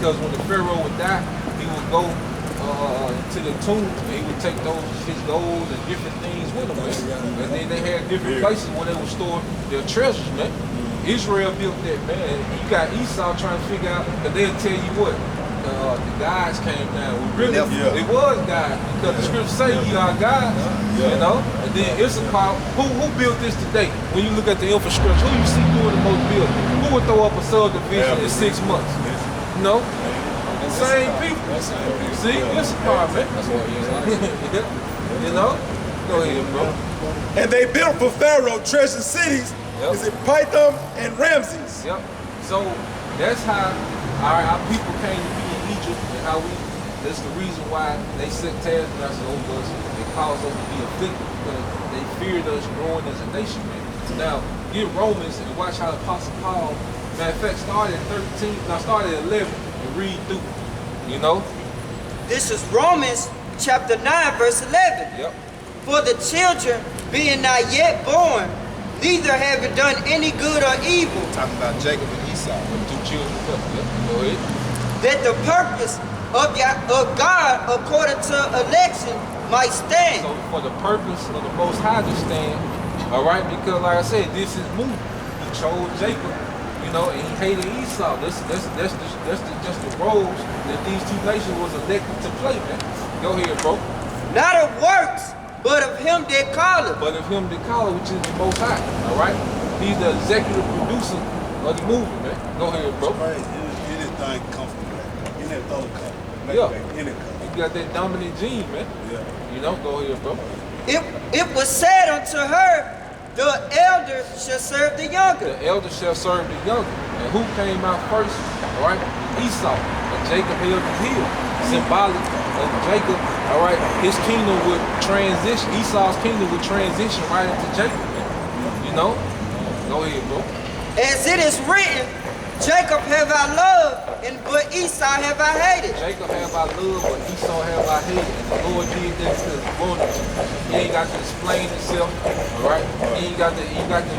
because when the Pharaoh would die, he would go to the tomb and he would take his gold and different things with him, man. And then they had different places where they would store their treasures, man. Israel built that, man. You got Esau trying to figure out, because they'll tell you what, the gods came down. Really, it was God, because the scriptures say ye are gods, you know? And then Issachar, who built this today? When you look at the infrastructure, who you see doing the most building? Who would throw up a subdivision in 6 months? You know? The same people. See, Issachar, man. You know? Go ahead, bro. And they built for Pharaoh treasure cities. Is it Pithom and Ramses? Yep. So that's how our people came to be in Egypt, and how that's the reason why they set taskmasters over us. They caused us to be afflicted because they feared us growing as a nation, man. Now, get Romans and watch how the Apostle Paul, matter of fact, started at 11 and read through, you know? This is Romans chapter 9, verse 11. Yep. For the children being not yet born, neither have it done any good or evil. Talking about Jacob and Esau. The 2 children. Yep. Go ahead. That the purpose of God according to election might stand. So for the purpose of the Most High to stand, all right, because like I said, this is movement. He chose Jacob, you know, and he hated Esau. That's just the roles that these 2 nations was elected to play, man. Go ahead, bro. Not of works, but of him that calleth. But of him that calleth, which is the Most High, all right? He's the executive producer of the movement, man. Go ahead, bro. Anything comfortable. Anything comfortable. You got that dominant gene, man. Yeah. You know, go ahead, bro. It was said unto her, the elder shall serve the younger. The elder shall serve the younger. And who came out first? All right? Esau. And Jacob held the heel. Symbolic of Jacob, all right? His kingdom would transition. Esau's kingdom would transition right into Jacob. You know? Go ahead, bro. As it is written, Jacob have I loved, but Esau have I hated. Jacob have I loved, but Esau have I hated. And the Lord did that because he wanted to. He ain't got to explain himself, all right? He ain't got to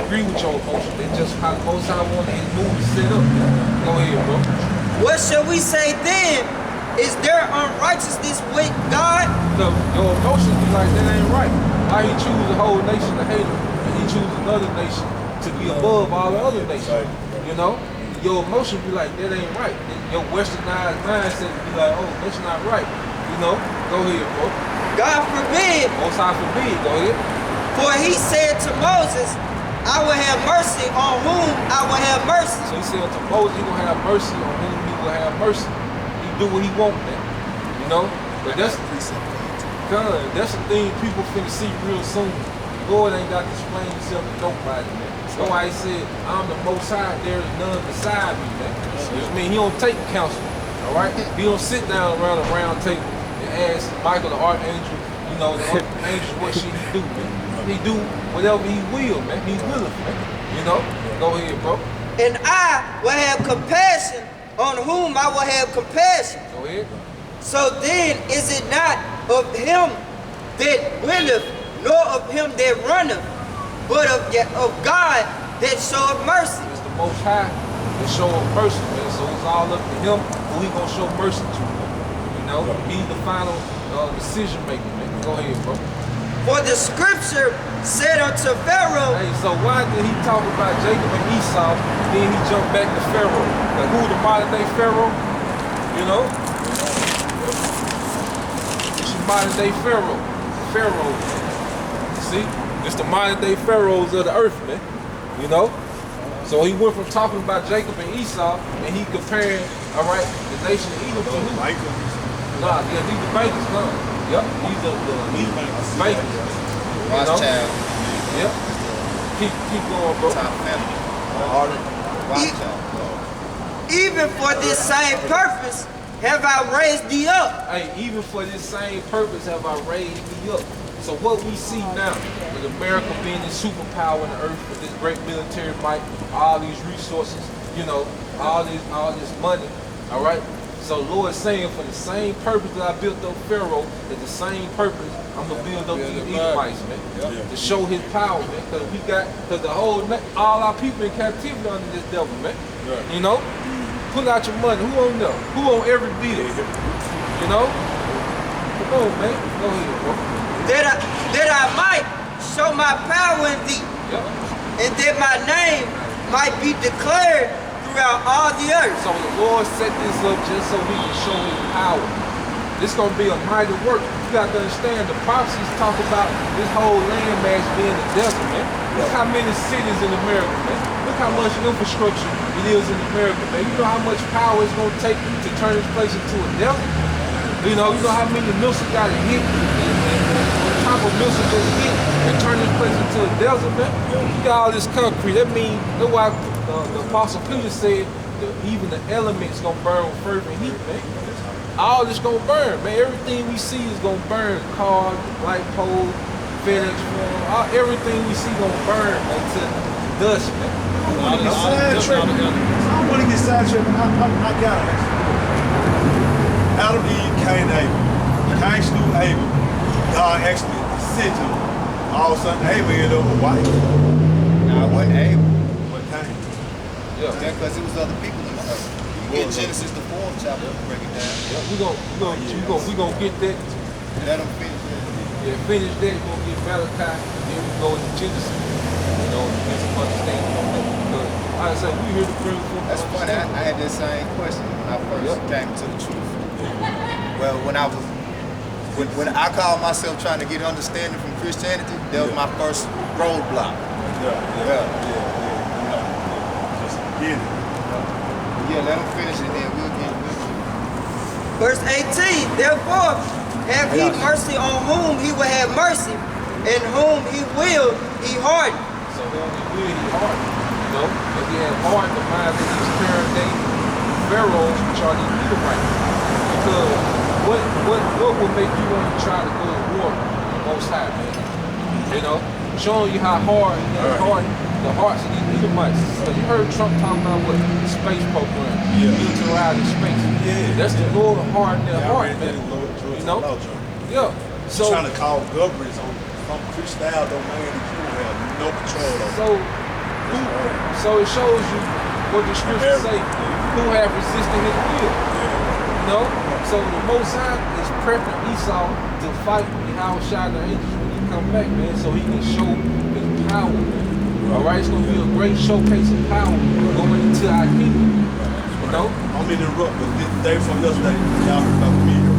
agree with your emotion. It's just how the Most High wanted his movie set up. Go ahead, bro. What shall we say then? Is there unrighteousness with God? Your emotions be like, that ain't right. Why he choose the whole nation to hate him, and he choose another nation to be above all the other nations? You know? Your emotion be like, that ain't right. Your westernized mindset be like, oh, that's not right. You know? Go ahead, bro. God forbid. Most High forbid. Go ahead. For he said to Moses, I will have mercy on whom I will have mercy. So he said to Moses, he will have mercy on whom he will have mercy. He do what he want, man. You know? But that's the thing people finna see real soon. The Lord ain't got to explain himself to nobody, man. Nobody said, I'm the Most High, there is none beside me, man. I mean, he don't take counsel, all right? He don't sit down around a round table and ask Michael the archangel, you know, the angel, what should he do, man? He do whatever he will, man. He's willing, man. You know? Go ahead, bro. And I will have compassion on whom I will have compassion. Go ahead. So then is it not of him that willeth, nor of him that runneth, but of God that showeth mercy. It's the Most High that showeth mercy, man. So it's all up to him who he gonna show mercy to, man. You know? He's the final decision maker, man. Go ahead, bro. For the scripture said unto Pharaoh. Hey, so why did he talk about Jacob and Esau, and then he jumped back to Pharaoh? Like, who the modern day Pharaoh? You know? It's the modern day Pharaoh. Pharaoh, man. You see? It's the modern day pharaohs of the earth, man. You know? So he went from talking about Jacob and Esau, and he compared, all right, the nation of Edom to who? Nah, yeah, these the bankers, huh? Yep, these are the bankers. Rothschild. Yep. Keep going, bro. Top family. Rothschild. Even for this same purpose have I raised thee up. Hey, even for this same purpose have I raised thee up. So what we see now, with America being the superpower in the earth with this great military might, all these resources, you know, all this money, all right? So Lord is saying for the same purpose that I built up Pharaoh, that the same purpose I'm gonna build up these Edomites, man, to show his power, man. Because all our people in captivity under this devil, man. You know? Pull out your money. Who on there? Who on every bill? You know? Come on, man. Go ahead, bro. That I might show my power in thee, and that my name might be declared throughout all the earth. So the Lord set this up just so he can show his power. This gonna be a mighty work. You got to understand, the prophecies talk about this whole land mass being a desert, man. Look how many cities in America, man. Look how much infrastructure it is in America, man. You know how much power it's gonna take to turn this place into a desert? You know how many missiles got to hit, and top of missiles just hit and turn this place into a desert, man. You got all this concrete. That means, that's why the Apostle Peter said that even the elements gonna burn with fervent heat, man. All this gonna burn, man. Everything we see is gonna burn. Cars, light poles, FedEx form, everything we see gonna burn, man, to dust, man. I don't want to get sidetracked. I got it. Adam and Eve, Cain and Abel. Cain slew Abel. God actually sent him. All of a sudden, Abel ended up with a wife. Nah, it wasn't Abel. But Cain. Yeah. Because it was other people in the earth. You get Genesis the 4th chapter, break it down. Yeah, we gonna get that. Let them finish that. Yeah, finish that. We're gonna get Malachi, then we go to Genesis. You know, get some understanding on that. Because, like I said, we here to bring forth. That's funny. I had that same question when I first came to the truth. Well, when I called myself trying to get understanding from Christianity, that was my first roadblock. Just get it. Yeah, let them finish it, then we'll get it. Verse 18, therefore have he mercy on whom he will have mercy, and whom he will he harden. So whom he will, he harden. You know, if he had hardened the minds of these current day pharaohs, which are these Edomites. Because what would make you want to try to go to war with the Most High, man? You know, showing you how hard the hearts of these Edomites. Because you heard Trump talking about what the space program, militarized in space. Yeah. That's the Lord hardening their heart, man. You know? Yeah. So trying to call governments on some freestyle domain that you have no control over. So it shows you what the scriptures say. Who have resisted his will. You know? So the Most High is prepping Esau to fight Yahushua the angels when he come back, man, so he can show his power, man. Alright, it's gonna be a great showcase of power going into our kingdom. You know? I'm interrupt, but this day from yesterday, y'all heard about the meteor.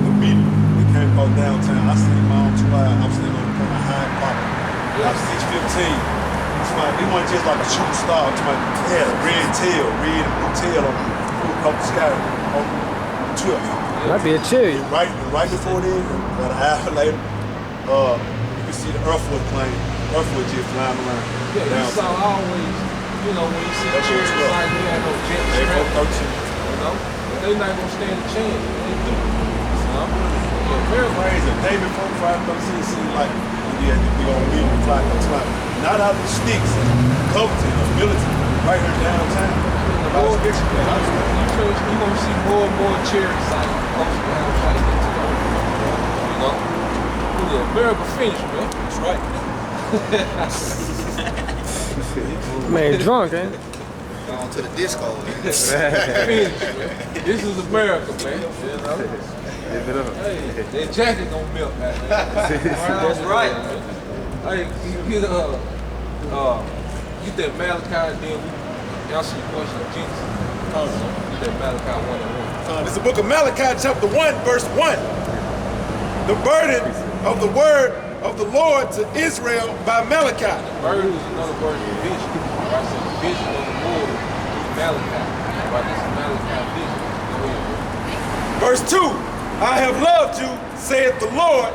The meteor that came from downtown. I seen my own 2 eyes. I'm sitting on a high pop. About 6:15. It wasn't just like a shooting star. It had a red and blue tail on the sky on the trip. That'd be a cherry. Right before then, about an hour later, you can see the Earthwood plane, Earthwood jet flying around. Yeah, you saw always, you know, when you see the church like they had no jet strength, you know, they're not gonna stand a chance. They do. You know? Yeah, very crazy. Day before Friday, it seemed like we had to be on meeting and fly. Not out of the sticks, Covington, Milton, right here downtown. You're gonna see more and more charity sites posted outside into the earth. You know? The America finish, man. That's right. Man, drunk, ain't it? On to the disco. Finish, man. This is America, man. You know? Hey, that jacket gonna melt, man. That's right. Hey, you get that Malachi, then we answer the question of Genesis. Get that Malachi 1:1. It's the book of Malachi, chapter 1, verse 1. The burden of the word of the Lord to Israel by Malachi. The burden is another word for vision. Right? So the vision of the Lord is Malachi. Right? This is Malachi vision. Go ahead. Verse 2. I have loved you, saith the Lord,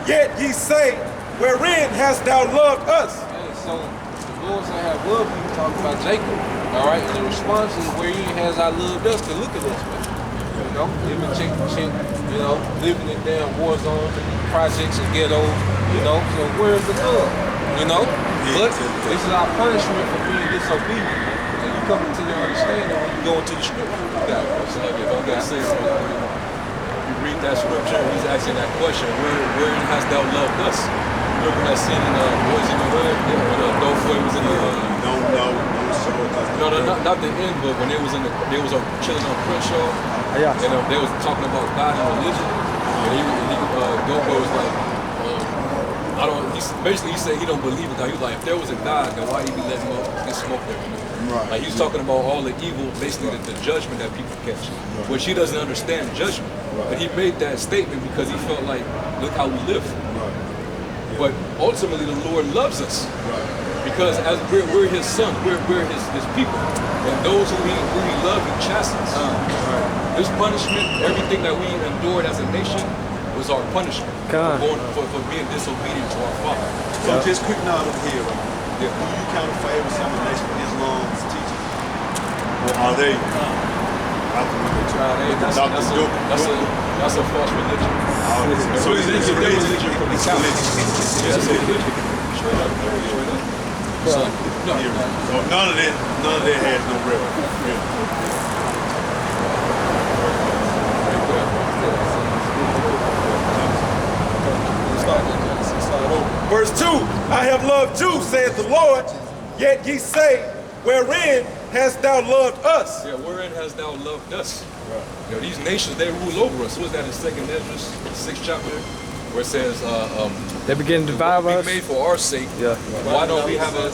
yet ye say, wherein hast thou loved us? Hey, so the Lord said, I have loved you, talking about Jacob. All right, and the response is, wherein has I loved us? Because look at us, man. You know, living chick to chick, you know, living in damn war zones, projects and ghettos, you know. So where's the love? You know? But this is our punishment for being disobedient. And you come to your understanding when you go into the scripture. You got to say something. You read that scripture, he's asking that question, wherein hast thou loved us? Remember that scene in Boys in the Hood? When Doughboy was in the Don't show it, because No, not the end, but when they was chilling on Crenshaw, Yeah. and they was talking about God and religion, and Go-Go was like, I don't. Basically, he said he don't believe in God. He was like, if there was a God, then why he be letting him get smoked every night? Right. Like he was talking about all the evil, basically the judgment that people catch, which he doesn't understand judgment. But he made that statement because he felt like, look how we live. But ultimately, the Lord loves us because as we're His sons, we're His people, and those who He loves, He chastens. This punishment, everything that we endured as a nation, was our punishment for being disobedient to our Father. So just quick nod over here, right? Yeah. Do you count it favor some of the Nation of Islam's teaching? Or are they out the window too? That's a false religion. So it's a religion from the Catholics. Yeah, that's a religion. Straight up. So, So none of that has no real. Verse 2, I have loved you, saith the Lord, yet ye say, wherein hast thou loved us? Yeah, wherein hast thou loved us? You know, these nations, they rule over us. What was that in 2nd Ezra, 6th chapter, where it says, They begin to devour us. be made for our sake. Yeah. Why don't we have a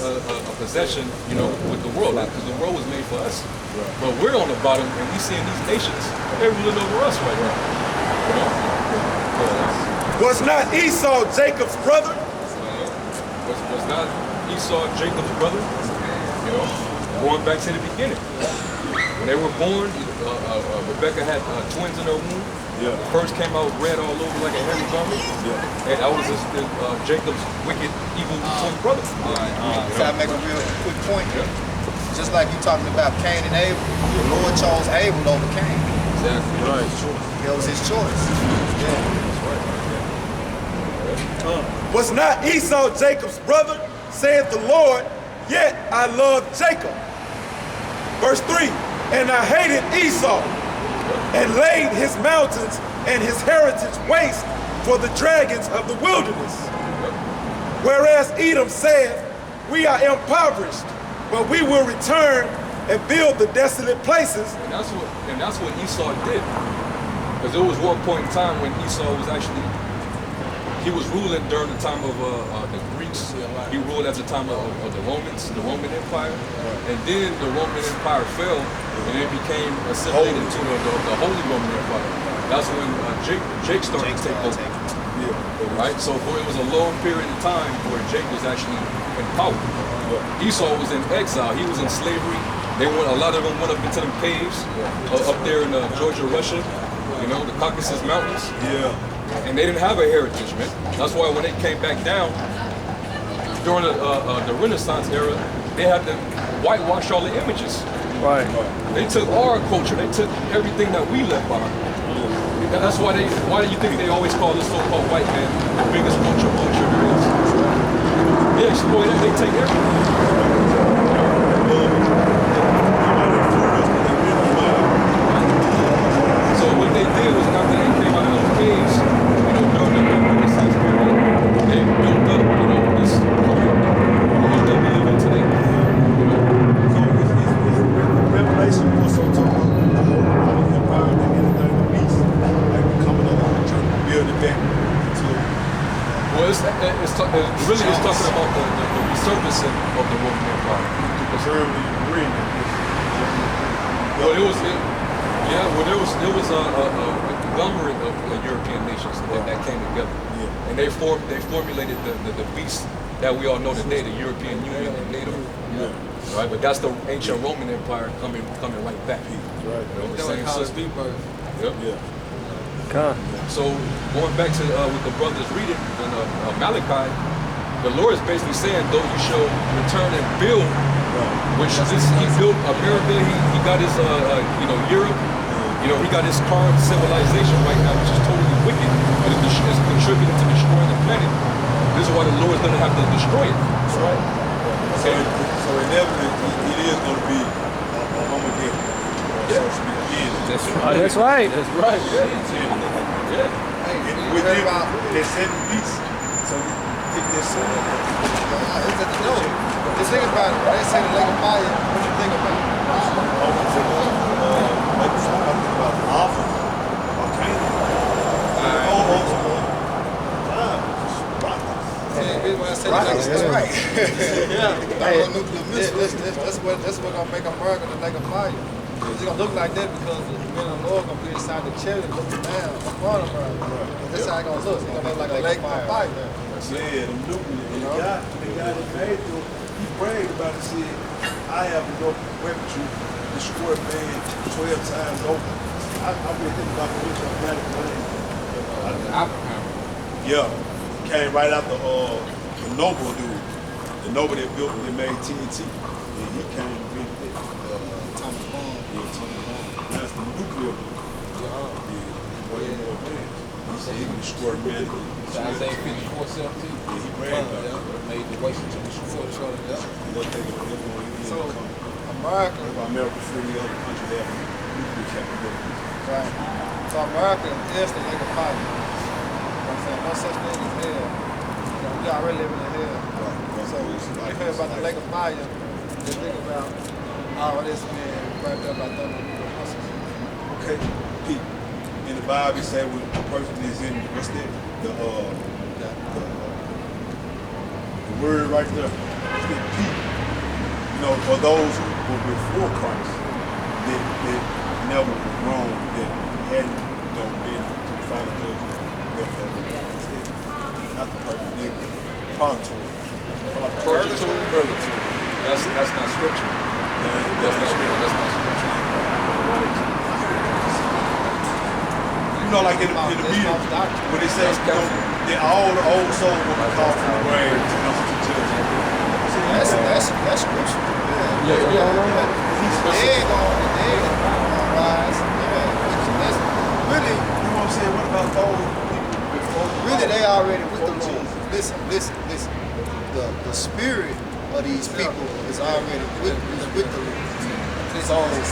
possession, you know, with the world? Because the world was made for us. But we're on the bottom, and we seeing these nations, they're ruling over us right now. You know? Was not Esau Jacob's brother? Was not Esau Jacob's brother? You know, going back to the beginning. When they were born, Rebecca had twins in her womb. Yeah. The first came out red all over like a hairy garment. Yeah. And that was Jacob's wicked, evil twin brother. So I make a real quick point. Just like you talking about Cain and Abel, the Lord chose Abel over Cain. Exactly. Right. It was his choice. Yeah. Was not Esau Jacob's brother, saith the Lord, yet I love Jacob. Verse 3, and I hated Esau, and laid his mountains and his heritage waste for the dragons of the wilderness. Whereas Edom saith, we are impoverished, but we will return and build the desolate places. And that's what Esau did. Because there was one point in time when Esau was actually, he was ruling during the time of the Greeks. He ruled at the time of the Romans, the Roman Empire. And then the Roman Empire fell, and it became assimilated to the Holy Roman Empire. That's when Jake started to take over. Right? So it was a long period of time where Jake was actually in power. Esau was in exile. He was in slavery. A lot of them went up into them caves up there in Georgia, Russia. You know, the Caucasus Mountains. Yeah. And they didn't have a heritage, man. That's why when they came back down during the Renaissance era, they had to whitewash all the images. Right. They took our culture. They took everything that we left behind. That's why do you think they always call this so-called white man the biggest culture vulture there is? They exploit it. They take everything. So what they did was after they came out of those caves, you know, during the Renaissance period, they built up, you know, this career that we live in today. You know? So is Revelation more so talking about the whole Roman Empire than anything the beast, like coming over and trying to build it back to. Well, it's talking about the resurfacing of the Roman Empire. Preserve the green. Well, there was a conglomerate of European nations that came together, and they formulated the beast that we all know today, the European Union and NATO. Right, but that's the ancient Roman Empire coming right back. Right. You know, the same system. Yep. So going back to what the brothers reading in Malachi, the Lord is basically saying, though you shall return and build, which he built America, he got his Europe, you know, he got his current civilization right now, which is totally wicked, but it's contributing to destroying the planet. This is why the Lord is going to have to destroy it. That's right. Okay. So inevitably, it is going to be Armageddon. That's Oh, that's right. That's right. Yeah. With them, they said the beast. So pick this up. It's at the door. Just think about it. When they say the lake of fire, what you think about? That's right. That's what gonna make America the lake of fire. It's gonna look like that because the men of the Lord gonna be inside the chariot looking down upon America. That's how it's gonna look. It's gonna look like a lake of fire. Yeah, the nuclear. And the guy that made it, he prayed about it, said, I have enough weaponry to destroy man 12 times over. I really think about the rich got it playing. Yeah. Came right after the Noble dude. The Noble that built, that made TNT. And he came and built it. Atomic bomb. Yeah, atomic bomb. That's the nuclear dude. Yeah, way more advanced. He said he can destroy humanity. Isaiah 54:17. Yeah, he prayed about it. Made the waste to destroy. So, America. America free the other country there. Nuclear capability. Right. So America is the lake of fire. You know what I'm saying? No such thing as hell. You know, we already living in hell. Right. So when you hear about the lake of fire, just think about all this being wrapped up by thunder and muscles. Okay, Pete. In the Bible, it say when a person is in, what's that? The word right there. It's that Pete. You know, for those who were before Christ, that never was wrong, that hadn't been to the final judgment. Not the perfect nigga. Purgatory. Purgatory. That's not scripture. That's not scripture. You know, like in the meeting, when they say, that all the old souls will be called from the grave to come to judgment. That's scripture. Yeah. He's dead on the dead. Rise. Yeah. That's really, You know what I'm saying? What about those people before? really they already with the Lord. Listen. The spirit of these people is already with the Lord. It's always